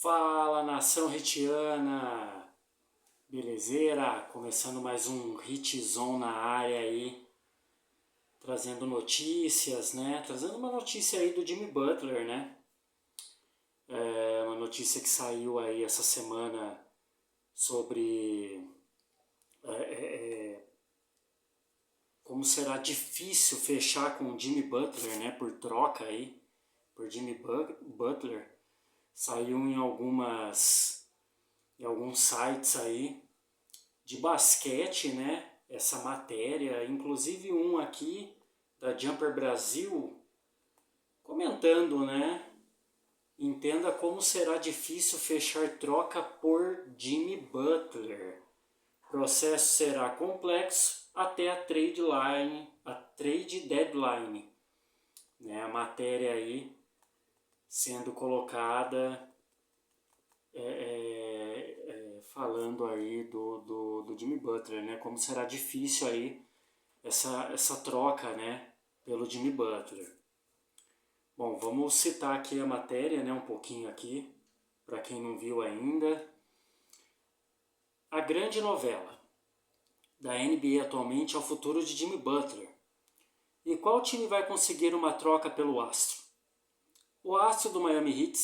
Fala, nação hitiana! Belezeira? Começando mais um Hitzon na área aí, trazendo notícias, né? Trazendo uma notícia aí do Jimmy Butler, né? Uma notícia que saiu aí essa semana sobre como será difícil fechar com o Jimmy Butler, né? Por troca aí, por Jimmy Butler. Saiu em alguns sites aí de basquete, né? Essa matéria, inclusive um aqui da Jumper Brasil, comentando, né? Entenda como será difícil fechar troca por Jimmy Butler. O processo será complexo até a trade deadline. Né? A matéria aí sendo colocada falando aí do Jimmy Butler, né? Como será difícil aí essa troca, né? Pelo Jimmy Butler. Bom, vamos citar aqui a matéria, né? Um pouquinho aqui, para quem não viu ainda. A grande novela da NBA atualmente é o futuro de Jimmy Butler. E qual time vai conseguir uma troca pelo astro? O astro do Miami Heat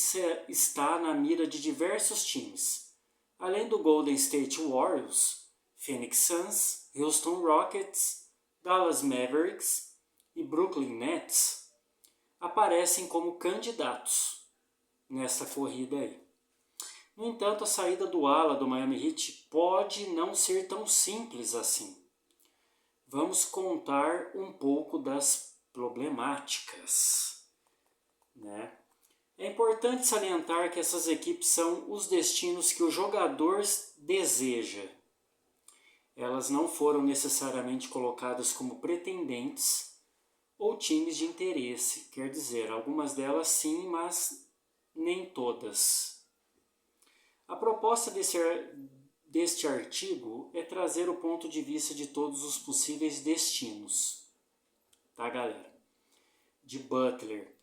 está na mira de diversos times. Além do Golden State Warriors, Phoenix Suns, Houston Rockets, Dallas Mavericks e Brooklyn Nets aparecem como candidatos nessa corrida aí. No entanto, a saída do ala do Miami Heat pode não ser tão simples assim. Vamos contar um pouco das problemáticas, né? É importante salientar que essas equipes são os destinos que o jogador deseja. Elas não foram necessariamente colocadas como pretendentes ou times de interesse. Quer dizer, algumas delas sim, mas nem todas. A proposta deste artigo é trazer o ponto de vista de todos os possíveis destinos. Tá, galera? De Butler.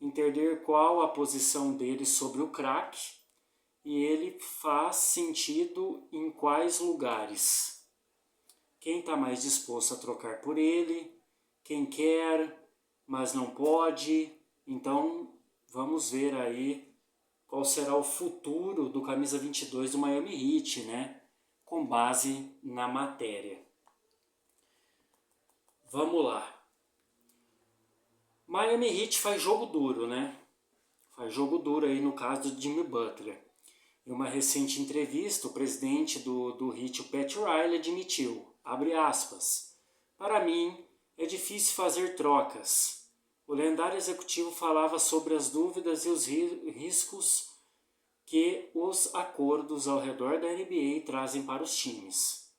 Entender qual a posição dele sobre o craque e ele faz sentido em quais lugares. Quem está mais disposto a trocar por ele, quem quer, mas não pode. Então, vamos ver aí qual será o futuro do camisa 22 do Miami Heat, né? Com base na matéria. Vamos lá. Miami Heat faz jogo duro, né? Faz jogo duro aí no caso do Jimmy Butler. Em uma recente entrevista, o presidente do Heat, o Pat Riley, admitiu, abre aspas, para mim é difícil fazer trocas. O lendário executivo falava sobre as dúvidas e os riscos que os acordos ao redor da NBA trazem para os times.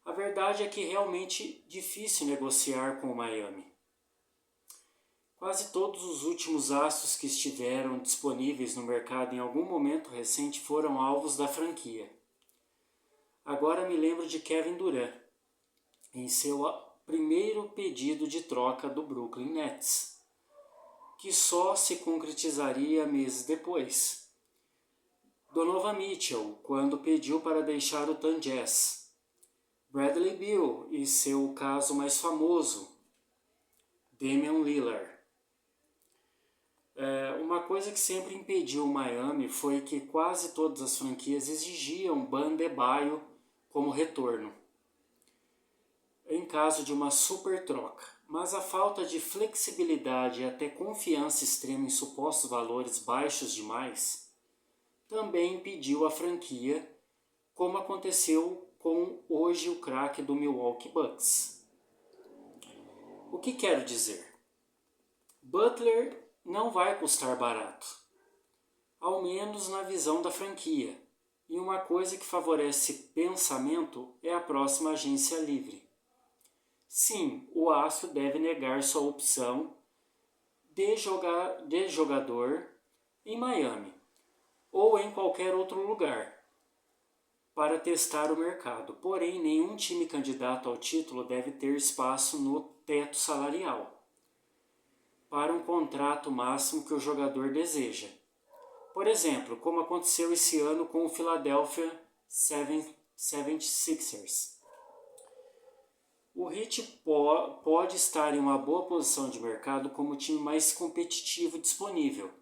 A verdade é que é realmente difícil negociar com o Miami. Quase todos os últimos astros que estiveram disponíveis no mercado em algum momento recente foram alvos da franquia. Agora me lembro de Kevin Durant, em seu primeiro pedido de troca do Brooklyn Nets, que só se concretizaria meses depois. Donovan Mitchell, quando pediu para deixar o Utah Jazz. Bradley Beal e seu caso mais famoso, Damian Lillard. Uma coisa que sempre impediu o Miami foi que quase todas as franquias exigiam Bam Adebayo como retorno, em caso de uma super troca. Mas a falta de flexibilidade e até confiança extrema em supostos valores baixos demais também impediu a franquia, como aconteceu com hoje o craque do Milwaukee Bucks. O que quero dizer? Butler não vai custar barato, ao menos na visão da franquia. E uma coisa que favorece pensamento é a próxima agência livre. Sim, o astro deve negar sua opção de jogador em Miami ou em qualquer outro lugar para testar o mercado. Porém, nenhum time candidato ao título deve ter espaço no teto salarial para um contrato máximo que o jogador deseja. Por exemplo, como aconteceu esse ano com o Philadelphia 76ers. O Heat pode estar em uma boa posição de mercado como o time mais competitivo disponível,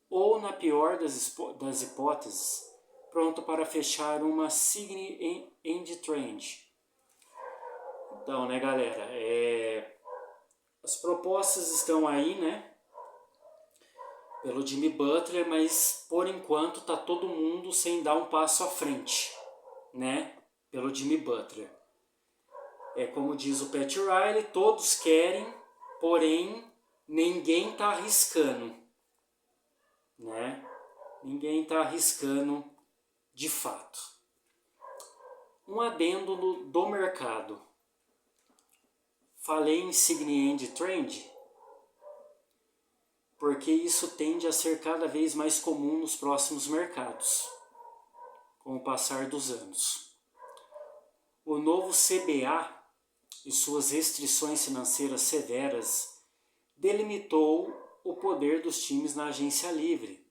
ou, na pior das hipóteses, pronto para fechar uma sign end trade. Então, né, galera, as propostas estão aí, né, pelo Jimmy Butler, mas por enquanto tá todo mundo sem dar um passo à frente, né, pelo Jimmy Butler. Como diz o Pat Riley, todos querem, porém ninguém está arriscando, né? Ninguém está arriscando de fato. Um adendo do mercado. Falei em sign end trend porque isso tende a ser cada vez mais comum nos próximos mercados, com o passar dos anos. O novo CBA e suas restrições financeiras severas delimitou o poder dos times na agência livre.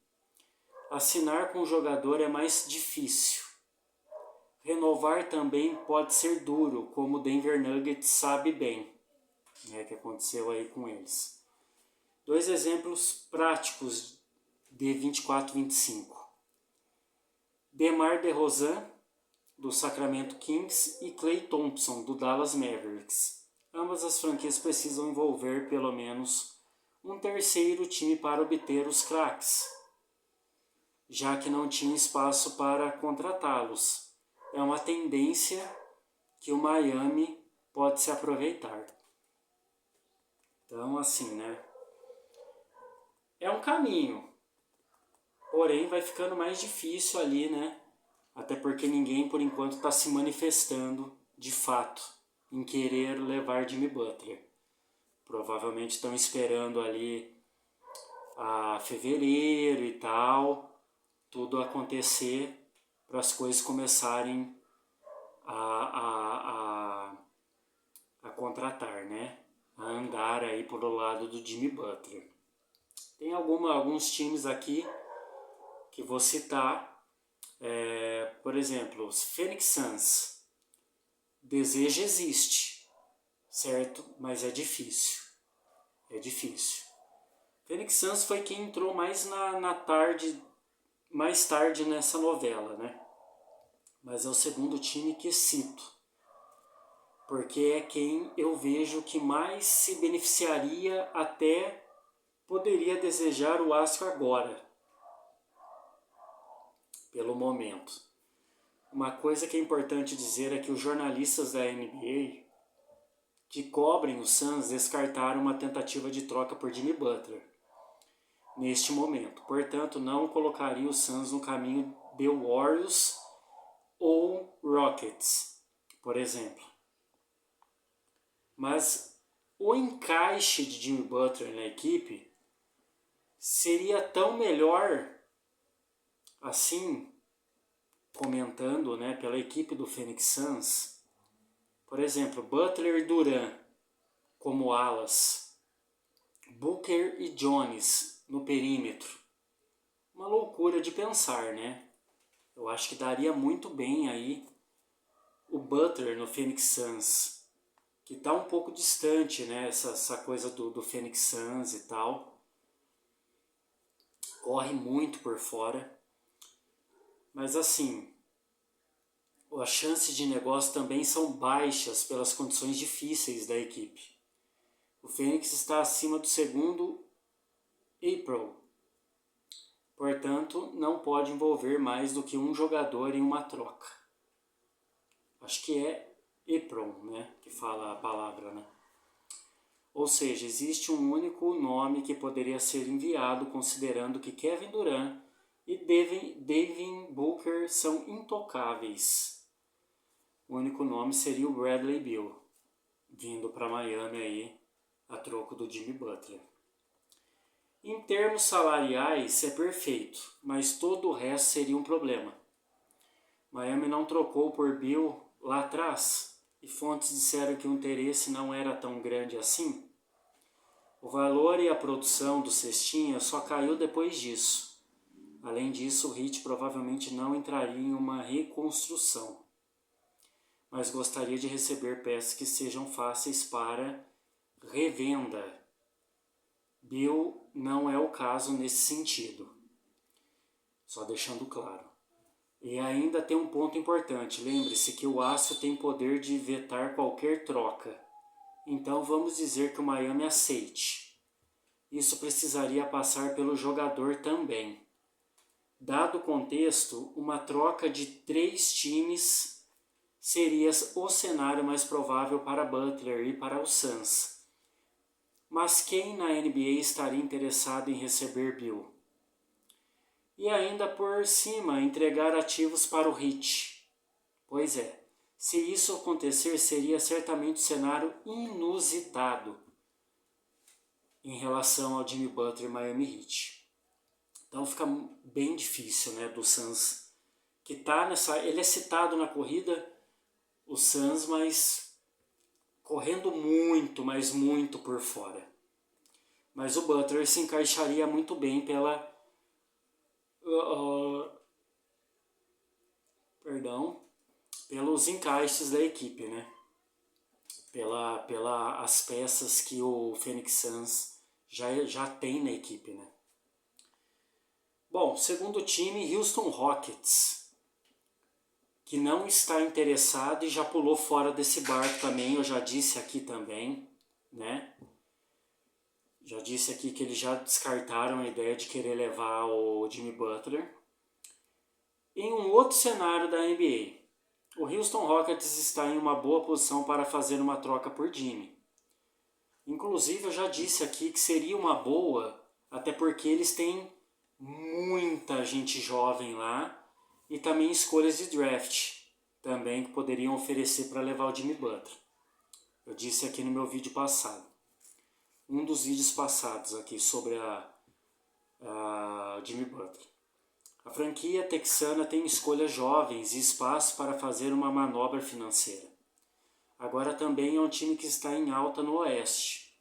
Assinar com o jogador é mais difícil. Renovar também pode ser duro, como o Denver Nuggets sabe bem, né, que aconteceu aí com eles. 2 exemplos práticos de 24-25. DeMar DeRozan, do Sacramento Kings, e Klay Thompson, do Dallas Mavericks. Ambas as franquias precisam envolver pelo menos um terceiro time para obter os craques, já que não tinha espaço para contratá-los. É uma tendência que o Miami pode se aproveitar. Então, assim, né? É um caminho, porém vai ficando mais difícil ali, né? Até porque ninguém, por enquanto, está se manifestando de fato em querer levar Jimmy Butler. Provavelmente estão esperando ali a fevereiro e tal, tudo acontecer para as coisas começarem a contratar, né? A andar aí pro lado do Jimmy Butler. Tem alguns times aqui que vou citar. Por exemplo, os Phoenix Suns. Desejo existe, certo? Mas é difícil. É difícil. Phoenix Suns foi quem entrou mais mais tarde nessa novela, né? Mas é o segundo time que cito, porque é quem eu vejo que mais se beneficiaria, até poderia desejar o astro agora, pelo momento. Uma coisa que é importante dizer é que os jornalistas da NBA que cobrem o Suns descartaram uma tentativa de troca por Jimmy Butler neste momento. Portanto, não colocaria o Suns no caminho de Warriors ou Rockets, por exemplo. Mas o encaixe de Jimmy Butler na equipe seria tão melhor assim, comentando, né, pela equipe do Phoenix Suns. Por exemplo, Butler e Durant como alas, Booker e Jones no perímetro. Uma loucura de pensar, né? Eu acho que daria muito bem aí o Butler no Phoenix Suns, que está um pouco distante, né? Essa coisa do Phoenix Suns e tal. Corre muito por fora. Mas assim, as chances de negócio também são baixas pelas condições difíceis da equipe. O Phoenix está acima do segundo April. Portanto, não pode envolver mais do que um jogador em uma troca. Acho que é April, né, que fala a palavra, né? Ou seja, existe um único nome que poderia ser enviado, considerando que Kevin Durant e Devin Booker são intocáveis. O único nome seria o Bradley Beal, vindo para Miami aí a troco do Jimmy Butler. Em termos salariais é perfeito, mas todo o resto seria um problema. Miami não trocou por Beal lá atrás e fontes disseram que o interesse não era tão grande assim. O valor e a produção do cestinha só caiu depois disso. Além disso, o Heat provavelmente não entraria em uma reconstrução, mas gostaria de receber peças que sejam fáceis para revenda. Bill não é o caso nesse sentido, só deixando claro. E ainda tem um ponto importante, lembre-se que o aço tem poder de vetar qualquer troca. Então vamos dizer que o Miami aceite. Isso precisaria passar pelo jogador também. Dado o contexto, uma troca de 3 times seria o cenário mais provável para Butler e para o Suns. Mas quem na NBA estaria interessado em receber Bill? E ainda por cima entregar ativos para o Heat. Pois é, se isso acontecer seria certamente um cenário inusitado em relação ao Jimmy Butler e Miami Heat. Então fica bem difícil, né, do Suns, que tá nessa, ele é citado na corrida, o Suns, mas correndo muito, mas muito por fora. Mas o Butler se encaixaria muito bem pelos encaixes da equipe, né? As peças que o Phoenix Suns já tem na equipe, né? Bom, segundo time, Houston Rockets, que não está interessado e já pulou fora desse barco também, eu já disse aqui também, né? Já disse aqui que eles já descartaram a ideia de querer levar o Jimmy Butler. Em um outro cenário da NBA, o Houston Rockets está em uma boa posição para fazer uma troca por Jimmy. Inclusive, eu já disse aqui que seria uma boa, até porque eles têm muita gente jovem lá e também escolhas de draft também que poderiam oferecer para levar o Jimmy Butler. Eu disse aqui no meu vídeo passado. Um dos vídeos passados aqui sobre a Jimmy Butler. A franquia texana tem escolhas jovens e espaço para fazer uma manobra financeira. Agora também é um time que está em alta no Oeste.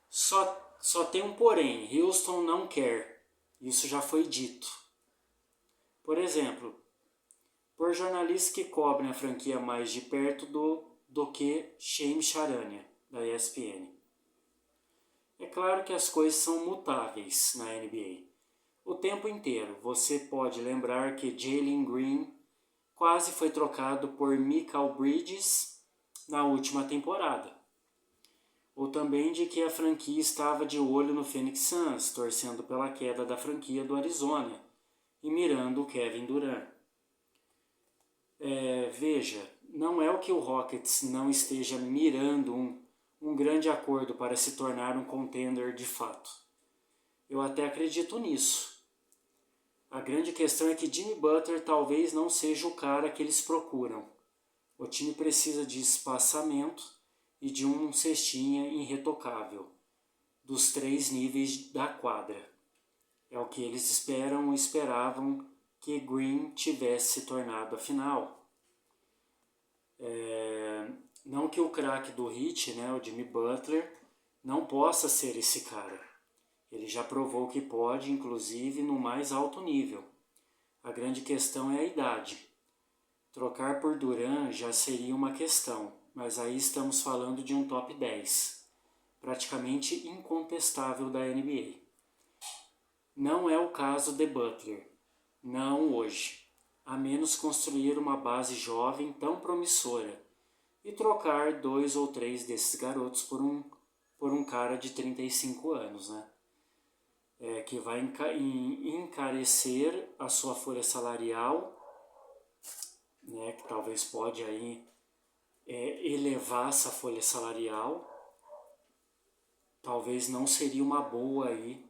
Só tem um porém, Houston não quer. Isso já foi dito. Por exemplo, por jornalistas que cobrem a franquia mais de perto do que Shams Charania, da ESPN. É claro que as coisas são mutáveis na NBA. O tempo inteiro. Você pode lembrar que Jalen Green quase foi trocado por Mikal Bridges na última temporada. Ou também de que a franquia estava de olho no Phoenix Suns, torcendo pela queda da franquia do Arizona e mirando o Kevin Durant. Veja, não é o que o Rockets não esteja mirando um grande acordo para se tornar um contender de fato. Eu até acredito nisso. A grande questão é que Jimmy Butler talvez não seja o cara que eles procuram. O time precisa de espaçamento e de um cestinha irretocável, dos 3 níveis da quadra. É o que eles esperavam que Green tivesse se tornado afinal. Não que o craque do Heat, né, o Jimmy Butler, não possa ser esse cara. Ele já provou que pode, inclusive, no mais alto nível. A grande questão é a idade. Trocar por Durant já seria uma questão, mas aí estamos falando de um top 10, praticamente incontestável da NBA. Não é o caso de Butler, não hoje, a menos construir uma base jovem tão promissora e trocar 2 ou 3 desses garotos por um cara de 35 anos, né? Que vai encarecer a sua folha salarial, né, que talvez pode aí elevar essa folha salarial. Talvez não seria uma boa aí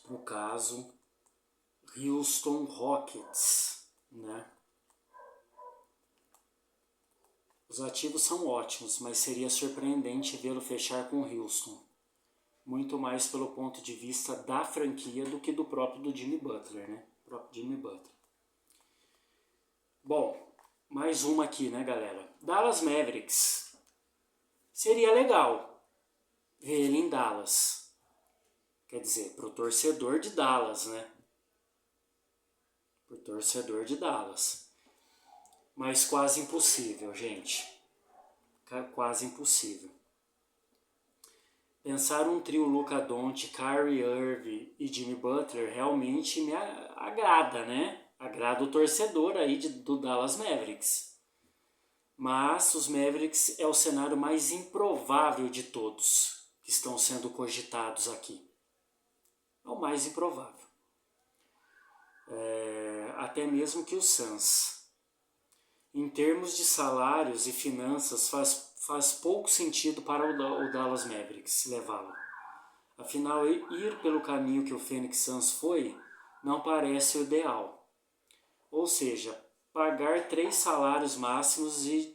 no caso Houston Rockets, né? Os ativos são ótimos, mas seria surpreendente vê-lo fechar com Houston. Muito mais pelo ponto de vista da franquia do que do próprio Jimmy Butler, né? O próprio Jimmy Butler. Bom, mais uma aqui, né, galera? Dallas Mavericks. Seria legal ver ele em Dallas. Quer dizer, para o torcedor de Dallas, né? Para o torcedor de Dallas. Mas quase impossível, gente. Quase impossível. Pensar um trio Luka Doncic, Kyrie Irving e Jimmy Butler realmente me agrada, né? Agrada o torcedor aí do Dallas Mavericks. Mas os Mavericks é o cenário mais improvável de todos que estão sendo cogitados aqui. É o mais improvável. Até mesmo que o Suns. Em termos de salários e finanças, faz pouco sentido para o Dallas Mavericks levá-lo. Afinal, ir pelo caminho que o Phoenix Suns foi não parece o ideal. Ou seja, pagar 3 salários máximos de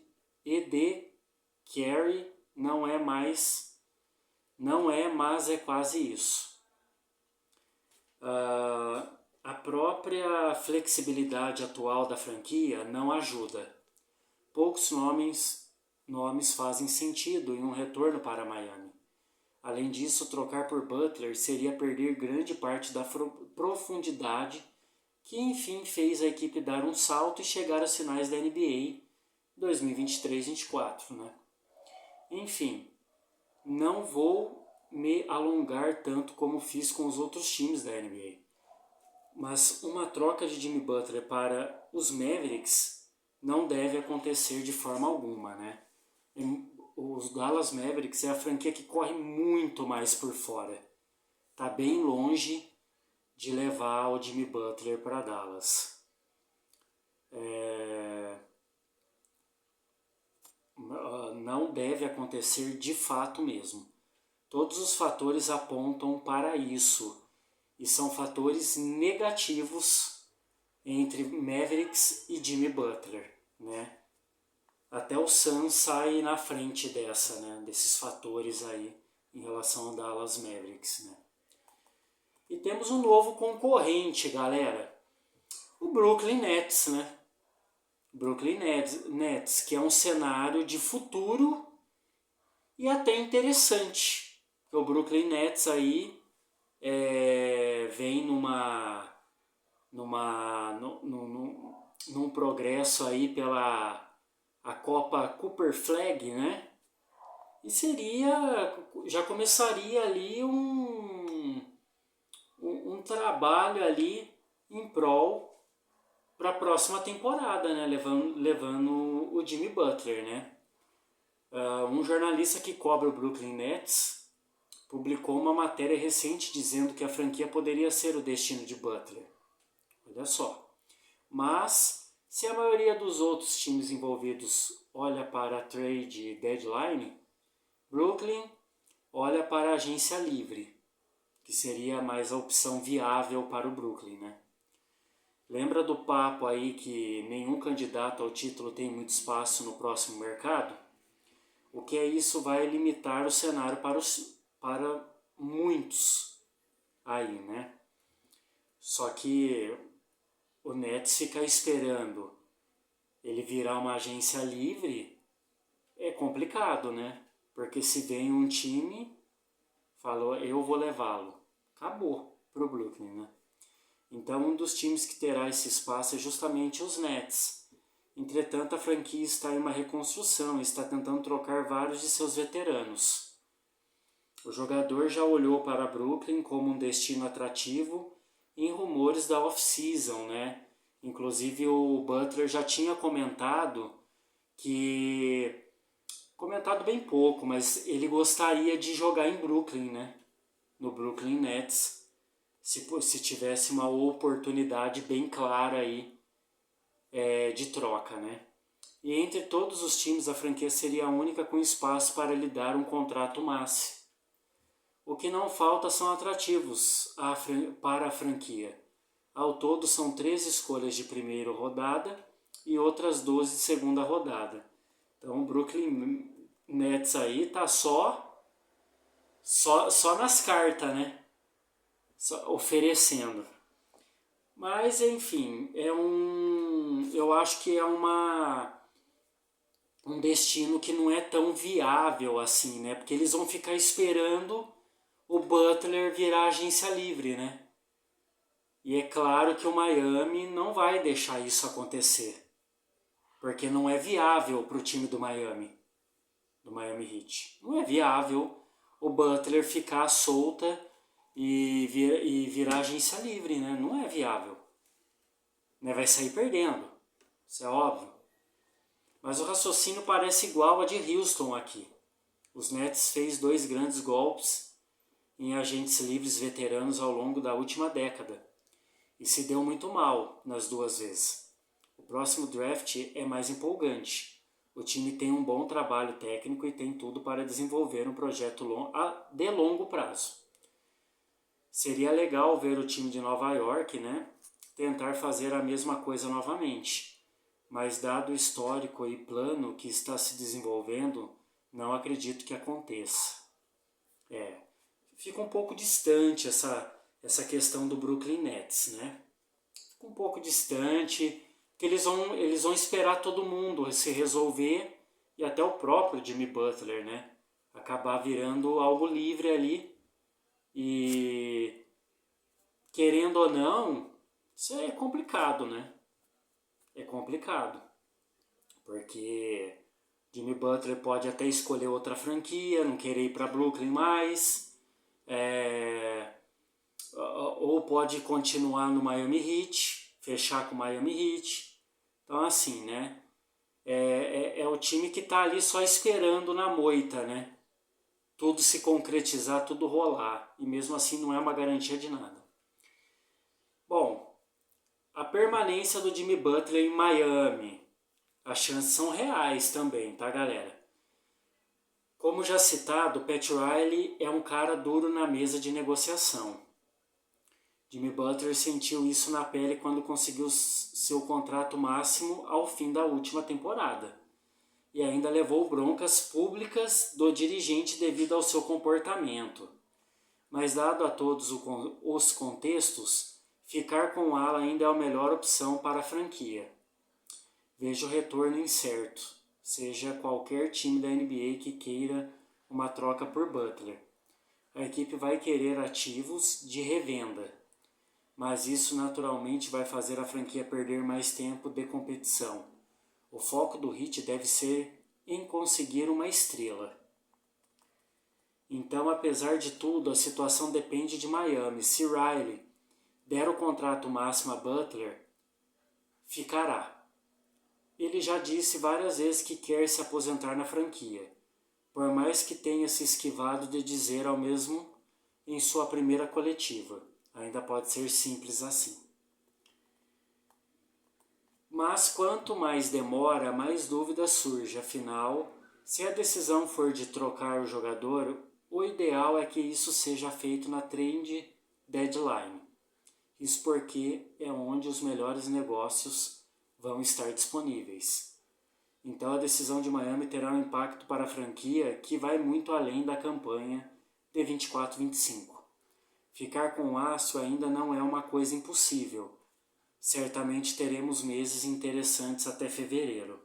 carry não é, mas é quase isso. A própria flexibilidade atual da franquia não ajuda. Poucos nomes fazem sentido em um retorno para Miami. Além disso, trocar por Butler seria perder grande parte da profundidade que enfim fez a equipe dar um salto e chegar às finais da NBA 2023-24, né? Enfim, não vou me alongar tanto como fiz com os outros times da NBA. Mas uma troca de Jimmy Butler para os Mavericks não deve acontecer de forma alguma, né? Os Dallas Mavericks é a franquia que corre muito mais por fora. Tá bem longe de levar o Jimmy Butler para Dallas. Não deve acontecer de fato mesmo. Todos os fatores apontam para isso e são fatores negativos entre Mavericks e Jimmy Butler, né? Até o Suns sai na frente desses fatores aí em relação ao Dallas Mavericks, né? E temos um novo concorrente, galera. O Brooklyn Nets, né? Brooklyn Nets, que é um cenário de futuro e até interessante. O Brooklyn Nets aí vem num progresso aí pela a Copa Cooper Flag, né? E já começaria ali um trabalho ali em prol para a próxima temporada, né? Levando o Jimmy Butler, né? Um jornalista que cobre o Brooklyn Nets publicou uma matéria recente dizendo que a franquia poderia ser o destino de Butler. Olha só. Mas, se a maioria dos outros times envolvidos olha para a trade deadline, Brooklyn olha para a agência livre, que seria mais a opção viável para o Brooklyn, né? Lembra do papo aí que nenhum candidato ao título tem muito espaço no próximo mercado? O que é isso vai limitar o cenário para muitos aí, né? Só que o Nets ficar esperando ele virar uma agência livre é complicado, né? Porque se vem um time, falou, eu vou levá-lo. Acabou pro Brooklyn, né? Então, um dos times que terá esse espaço é justamente os Nets. Entretanto, a franquia está em uma reconstrução e está tentando trocar vários de seus veteranos. O jogador já olhou para Brooklyn como um destino atrativo em rumores da off-season, né? Inclusive, o Butler já tinha comentado bem pouco, mas ele gostaria de jogar em Brooklyn, né? No Brooklyn Nets. Se tivesse uma oportunidade bem clara aí de troca, né? E entre todos os times, a franquia seria a única com espaço para lhe dar um contrato máximo. O que não falta são atrativos para a franquia. Ao todo, são 13 escolhas de primeira rodada e outras 12 de segunda rodada. Então, o Brooklyn Nets aí tá só nas cartas, né? Oferecendo. Mas, enfim, eu acho que é um destino que não é tão viável assim, né? Porque eles vão ficar esperando o Butler virar agência livre, né? E é claro que o Miami não vai deixar isso acontecer, porque não é viável para o time do Miami Heat. Não é viável o Butler ficar solta e virar agência livre, né? Não é viável. Né? Vai sair perdendo, isso é óbvio. Mas o raciocínio parece igual a de Houston aqui. Os Nets fez 2 grandes golpes em agentes livres veteranos ao longo da última década e se deu muito mal nas 2 vezes. O próximo draft é mais empolgante. O time tem um bom trabalho técnico e tem tudo para desenvolver um projeto de longo prazo. Seria legal ver o time de Nova York, né, tentar fazer a mesma coisa novamente, mas dado o histórico e plano que está se desenvolvendo, não acredito que aconteça. Fica um pouco distante essa questão do Brooklyn Nets, né? Fica um pouco distante, que eles vão esperar todo mundo se resolver e até o próprio Jimmy Butler, né? Acabar virando algo livre ali e querendo ou não, isso é complicado, né? É complicado, porque Jimmy Butler pode até escolher outra franquia, não querer ir para Brooklyn mais, ou pode continuar no Miami Heat, fechar com o Miami Heat. Então assim, né? É o time que está ali só esperando na moita, né? Tudo se concretizar, tudo rolar. E mesmo assim não é uma garantia de nada. Bom, a permanência do Jimmy Butler em Miami. As chances são reais também, tá, galera? Como já citado, Pat Riley é um cara duro na mesa de negociação. Jimmy Butler sentiu isso na pele quando conseguiu seu contrato máximo ao fim da última temporada. E ainda levou broncas públicas do dirigente devido ao seu comportamento. Mas dado a todos os contextos, ficar com o ala ainda é a melhor opção para a franquia. Vejo o retorno incerto, seja qualquer time da NBA que queira uma troca por Butler. A equipe vai querer ativos de revenda, mas isso naturalmente vai fazer a franquia perder mais tempo de competição. O foco do Heat deve ser em conseguir uma estrela. Então, apesar de tudo, a situação depende de Miami. Se Riley der o contrato máximo a Butler, ficará. Ele já disse várias vezes que quer se aposentar na franquia, por mais que tenha se esquivado de dizer ao mesmo em sua primeira coletiva. Ainda pode ser simples assim. Mas quanto mais demora, mais dúvidas surgem. Afinal, se a decisão for de trocar o jogador, o ideal é que isso seja feito na trade deadline. Isso porque é onde os melhores negócios vão estar disponíveis. Então a decisão de Miami terá um impacto para a franquia que vai muito além da campanha de 24-25. Ficar com o aço ainda não é uma coisa impossível. Certamente teremos meses interessantes até fevereiro.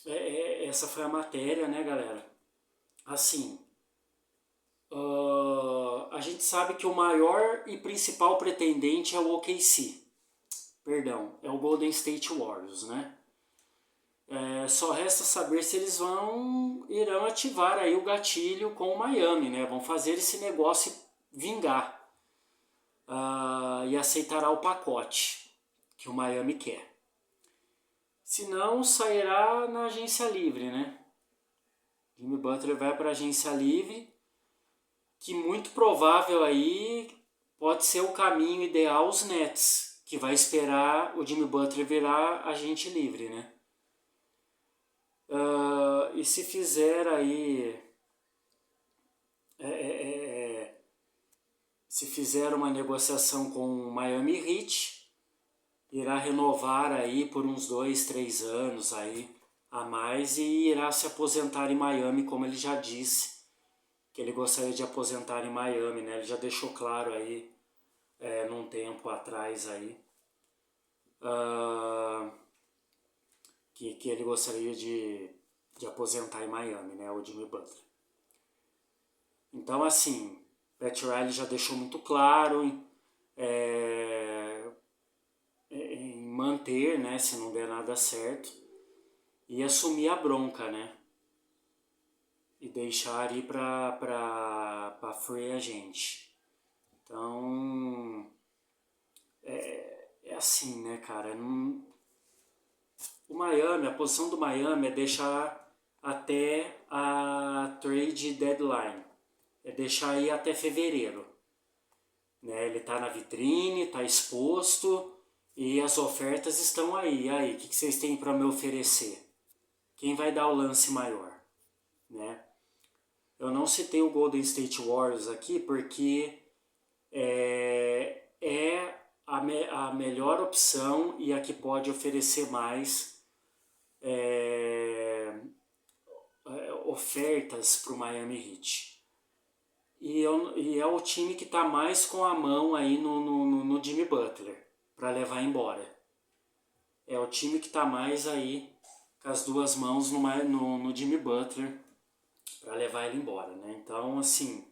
Essa foi a matéria, né, galera? Assim, a gente sabe que o maior e principal pretendente é o OKC. Perdão, é o Golden State Warriors, né? Só resta saber se eles irão ativar aí o gatilho com o Miami, né? Vão fazer esse negócio vingar. E aceitará o pacote que o Miami quer. Se não, sairá na agência livre, né? Jimmy Butler vai para a agência livre, que muito provável aí pode ser o caminho ideal aos Nets, que vai esperar o Jimmy Butler virar agente livre, né? E se fizer aí se fizer uma negociação com o Miami Heat, irá renovar aí por uns 2, 3 anos aí a mais e irá se aposentar em Miami, como ele já disse que ele gostaria de aposentar em Miami, né? Ele já deixou claro aí num tempo atrás aí que ele gostaria de aposentar em Miami, né? O Jimmy Butler. Então, assim, Pat Riley já deixou muito claro em manter, né, se não der nada certo, e assumir a bronca, né? E deixar ir para free agent. Então, é assim, né, cara? O Miami, a posição do Miami é deixar até a trade deadline. É deixar aí até fevereiro. Né? Ele está na vitrine, está exposto e as ofertas estão aí. E aí, o que vocês têm para me oferecer? Quem vai dar o lance maior? Né? Eu não citei o Golden State Warriors aqui porque é a melhor opção e a que pode oferecer mais ofertas para o Miami Heat. E é o time que está mais com a mão aí no Jimmy Butler para levar embora. É o time que está mais aí com as duas mãos no Jimmy Butler para levar ele embora, né? Então, assim,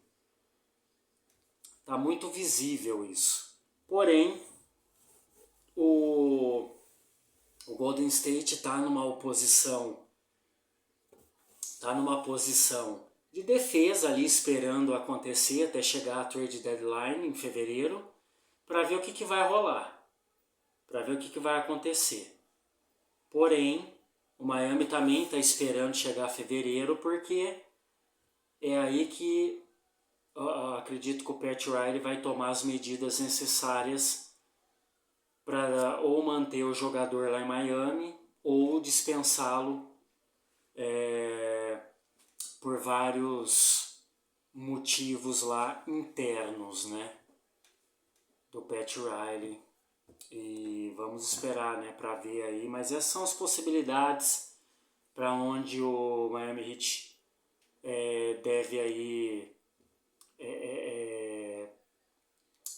tá muito visível isso. Porém, o Golden State está numa posição de defesa ali, esperando acontecer até chegar a trade deadline em fevereiro, para ver o que vai rolar, para ver o que vai acontecer. Porém, o Miami também está esperando chegar a fevereiro, porque é aí que acredito que o Pat Riley vai tomar as medidas necessárias para ou manter o jogador lá em Miami ou dispensá-lo por vários motivos lá internos, né, do Pat Riley. E vamos esperar, né, para ver aí, mas essas são as possibilidades para onde o Miami Heat deve aí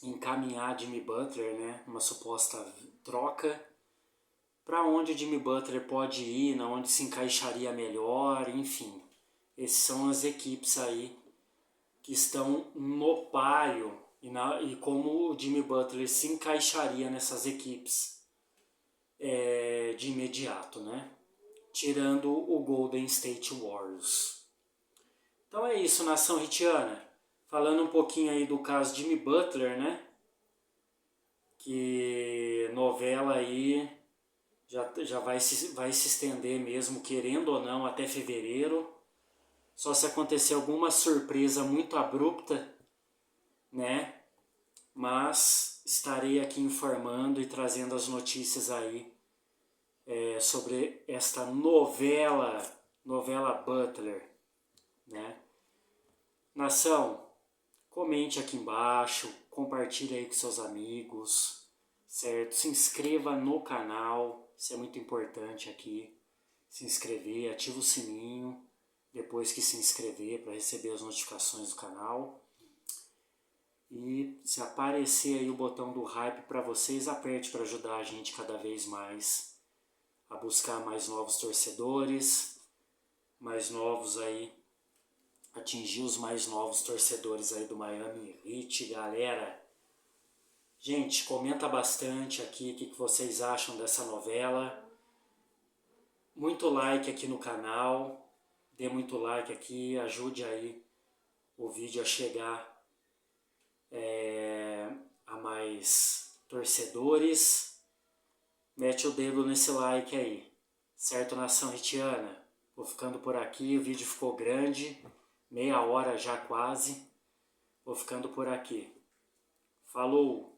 encaminhar Jimmy Butler, né, uma suposta troca, para onde o Jimmy Butler pode ir, na onde se encaixaria melhor, enfim. Essas são as equipes aí que estão no páreo e como o Jimmy Butler se encaixaria nessas equipes de imediato, né? Tirando o Golden State Warriors. Então é isso, nação hitiana. Falando um pouquinho aí do caso Jimmy Butler, né? Que novela aí já vai se estender mesmo, querendo ou não, até fevereiro. Só se acontecer alguma surpresa muito abrupta, né? Mas estarei aqui informando e trazendo as notícias aí sobre esta novela Butler, né? Nação, comente aqui embaixo, compartilhe aí com seus amigos, certo? Se inscreva no canal, isso é muito importante aqui. Se inscrever, ativa o sininho depois que se inscrever para receber as notificações do canal. E se aparecer aí o botão do hype para vocês, aperte para ajudar a gente cada vez mais a buscar mais novos torcedores, mais novos aí, atingir os mais novos torcedores aí do Miami Heat, galera. Gente, comenta bastante aqui o que vocês acham dessa novela. Muito like aqui no canal, dê muito like aqui, ajude aí o vídeo a chegar a mais torcedores. Mete o dedo nesse like aí, certo, nação hitiana? Vou ficando por aqui, o vídeo ficou grande, meia hora já quase. Vou ficando por aqui. Falou!